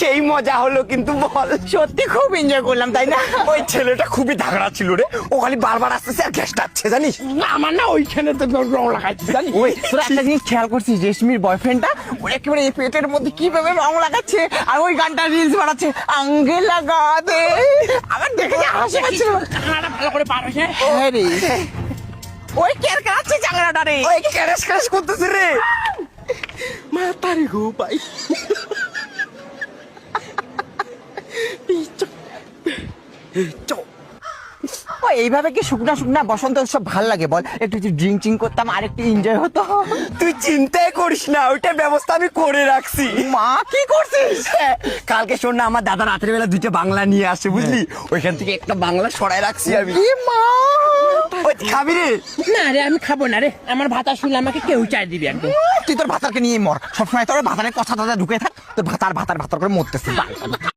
সেই মজা হলো কিন্তু বল। সত্যি খুব এনজয় করলাম তাই না? ওই ছেলেটা খুবই ধাগড়া ছিল রে, ও খালি বারবার আসতেছে আর গ্যাস টাচ্ছে জানিস। আমার না ওইখানে তো রং লাগাইছি জানি। ওই তোরা একটা জিনিস খেয়াল করছিস, রেশমির বয়ফ্রেন্ডটা ওর একেবারে এই পেটের মধ্যে কিভাবে রং লাগাচ্ছে আর ওই গানটা রিলস বানাচ্ছে, আঙ্গে লাগা দে। আমার দেখে হাসি পাচ্ছিল। জানালাটা ভালো করে পার হয়েছে। হ্যাঁ রে, ওই কেরকাচ্ছে জাংলাটা রে। ওই ক্যারেস ক্যারেস করতেছে রে। মাতারি গো ভাই। ও এইভাবে কি শুকনা শুকনা বসন্ত উৎসব ভাল লাগে বল? একটু যদি ড্রিঙ্কিং করতাম আর একটু এনজয় হতো। তুই চিন্তাই করিস না, ওইটার ব্যবস্থা আমি করে রাখছি। মা কি করছিস? কালকে শোন না, আমার দাদা রাতের বেলা দুইটা বাংলা নিয়ে আসে বুঝলি, ওইখান থেকে একটা বাংলা সরাই রাখছি আমি। এ মা, ওই খাবি রে? না রে আমি খাবো না রে, আমার ভাতা শুনলে আমাকে কেউ চাই দিবি একদম। তুই তোর ভাতারকে নিয়ে মর, সবসময় তোর ভাতারের কথা ঢুকে থাক, তোর ভাতার ভাতার ভাতার করে মরতেছিস।